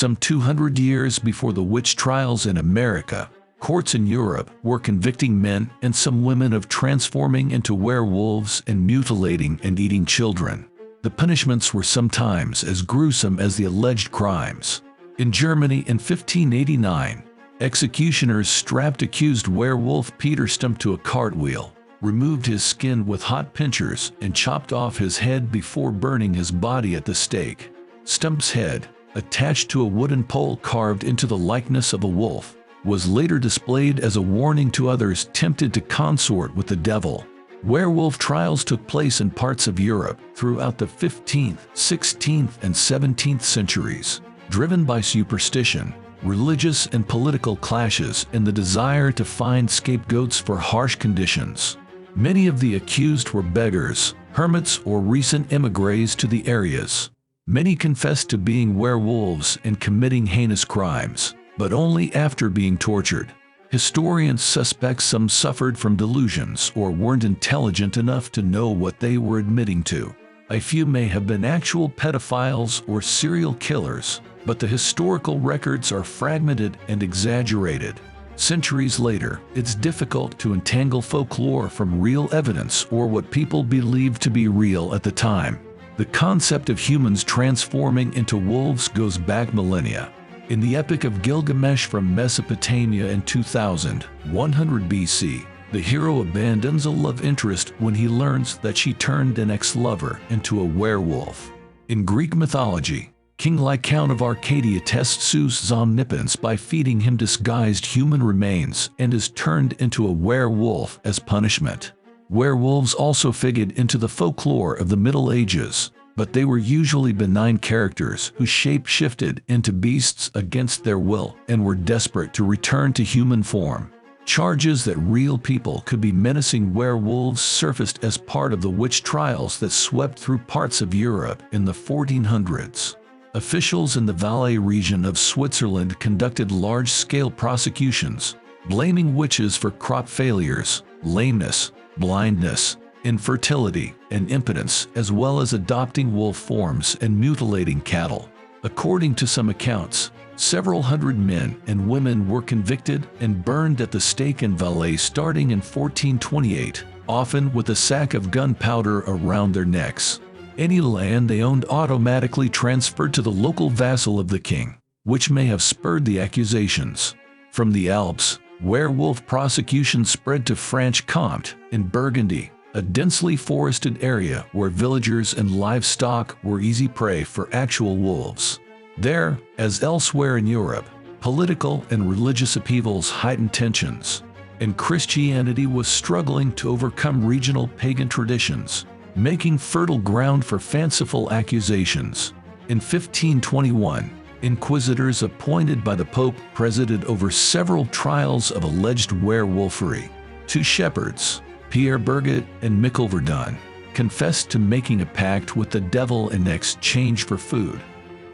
Some 200 years before the witch trials in America, courts in Europe were convicting men and some women of transforming into werewolves and mutilating and eating children. The punishments were sometimes as gruesome as the alleged crimes. In Germany in 1589, executioners strapped accused werewolf Peter Stump to a cartwheel, removed his skin with hot pincers, and chopped off his head before burning his body at the stake. Stump's head, attached to a wooden pole carved into the likeness of a wolf, was later displayed as a warning to others tempted to consort with the devil. Werewolf trials took place in parts of Europe throughout the 15th, 16th, and 17th centuries, driven by superstition, religious and political clashes, and the desire to find scapegoats for harsh conditions. Many of the accused were beggars, hermits, or recent émigrés to the areas. Many confessed to being werewolves and committing heinous crimes, but only after being tortured. Historians suspect some suffered from delusions or weren't intelligent enough to know what they were admitting to. A few may have been actual pedophiles or serial killers, but the historical records are fragmented and exaggerated. Centuries later, it's difficult to untangle folklore from real evidence or what people believed to be real at the time. The concept of humans transforming into wolves goes back millennia. In the Epic of Gilgamesh from Mesopotamia in 2100 BC, the hero abandons a love interest when he learns that she turned an ex-lover into a werewolf. In Greek mythology, King Lycaon of Arcadia tests Zeus' omnipotence by feeding him disguised human remains and is turned into a werewolf as punishment. Werewolves also figured into the folklore of the Middle Ages, but they were usually benign characters who shape-shifted into beasts against their will and were desperate to return to human form. Charges that real people could be menacing werewolves surfaced as part of the witch trials that swept through parts of Europe in the 1400s. Officials in the Valais region of Switzerland conducted large-scale prosecutions, blaming witches for crop failures, lameness, blindness, infertility, and impotence, as well as adopting wolf forms and mutilating cattle. According to some accounts, several hundred men and women were convicted and burned at the stake in Valais starting in 1428, often with a sack of gunpowder around their necks. Any land they owned automatically transferred to the local vassal of the king, which may have spurred the accusations. From the Alps, werewolf prosecution spread to Franche-Comté in Burgundy, a densely forested area where villagers and livestock were easy prey for actual wolves. There, as elsewhere in Europe, political and religious upheavals heightened tensions, and Christianity was struggling to overcome regional pagan traditions, making fertile ground for fanciful accusations. In 1521, inquisitors appointed by the Pope presided over several trials of alleged werewolfery. Two shepherds, Pierre Berget and Mikkel Verdun, confessed to making a pact with the devil in exchange for food,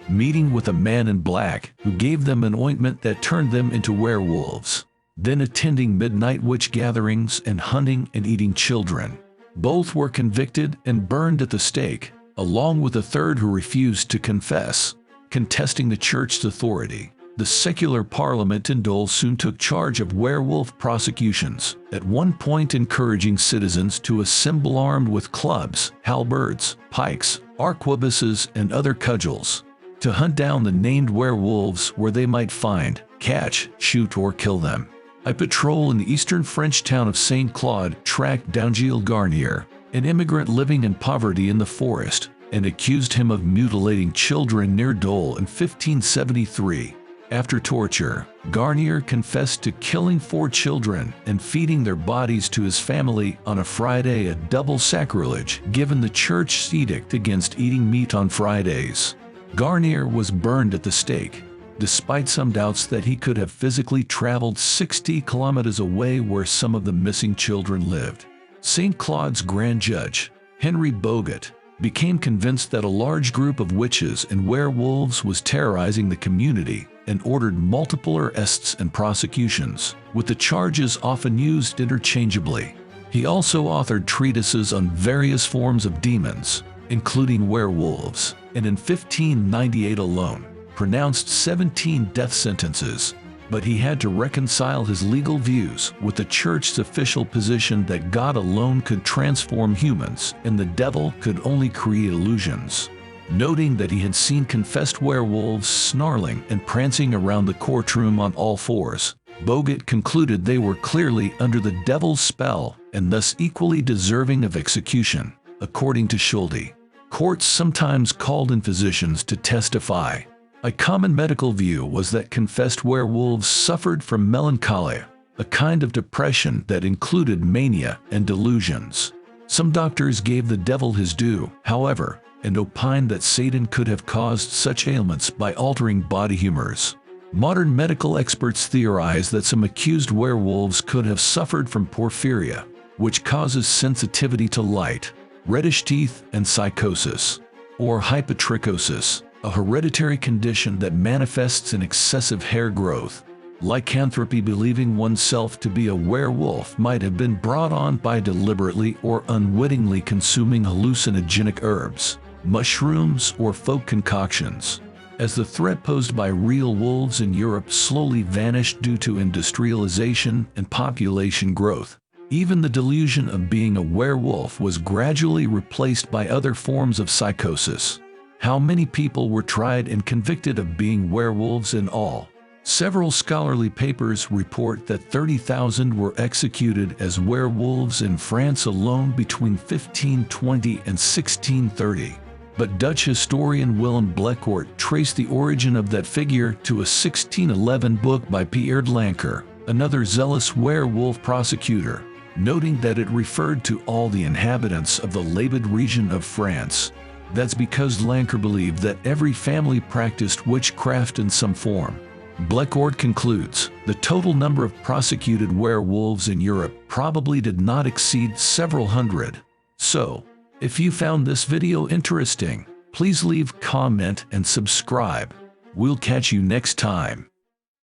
meeting with a man in black who gave them an ointment that turned them into werewolves, then attending midnight witch gatherings and hunting and eating children. Both were convicted and burned at the stake, along with a third who refused to confess. Contesting the church's authority, the secular parliament in Dole soon took charge of werewolf prosecutions, at one point encouraging citizens to assemble armed with clubs, halberds, pikes, arquebuses, and other cudgels, to hunt down the named werewolves where they might find, catch, shoot, or kill them. A patrol in the eastern French town of Saint Claude tracked down Gilles Garnier, an immigrant living in poverty in the forest, and accused him of mutilating children near Dole in 1573. After torture, Garnier confessed to killing 4 children and feeding their bodies to his family on a Friday, a double sacrilege given the church's edict against eating meat on Fridays. Garnier was burned at the stake, despite some doubts that he could have physically traveled 60 kilometers away where some of the missing children lived. St. Claude's Grand Judge, Henry Bogot, became convinced that a large group of witches and werewolves was terrorizing the community and ordered multiple arrests and prosecutions, with the charges often used interchangeably. He also authored treatises on various forms of demons, including werewolves, and in 1598 alone, pronounced 17 death sentences, but he had to reconcile his legal views with the church's official position that God alone could transform humans and the devil could only create illusions. Noting that he had seen confessed werewolves snarling and prancing around the courtroom on all fours, Bogut concluded they were clearly under the devil's spell and thus equally deserving of execution. According to Schulte, courts sometimes called in physicians to testify. A common medical view was that confessed werewolves suffered from melancholia, a kind of depression that included mania and delusions. Some doctors gave the devil his due, however, and opined that Satan could have caused such ailments by altering body humors. Modern medical experts theorize that some accused werewolves could have suffered from porphyria, which causes sensitivity to light, reddish teeth, and psychosis, or hypotrichosis, a hereditary condition that manifests in excessive hair growth. Lycanthropy, believing oneself to be a werewolf, might have been brought on by deliberately or unwittingly consuming hallucinogenic herbs, mushrooms, or folk concoctions. As the threat posed by real wolves in Europe slowly vanished due to industrialization and population growth, even the delusion of being a werewolf was gradually replaced by other forms of psychosis. How many people were tried and convicted of being werewolves in all? Several scholarly papers report that 30,000 were executed as werewolves in France alone between 1520 and 1630. But Dutch historian Willem Blecourt traced the origin of that figure to a 1611 book by Pierre Lanker, another zealous werewolf prosecutor, noting that it referred to all the inhabitants of the Labid region of France. That's because Lanker believed that every family practiced witchcraft in some form. Blecourt concludes, the total number of prosecuted werewolves in Europe probably did not exceed several hundred. So, if you found this video interesting, please leave a comment and subscribe. We'll catch you next time.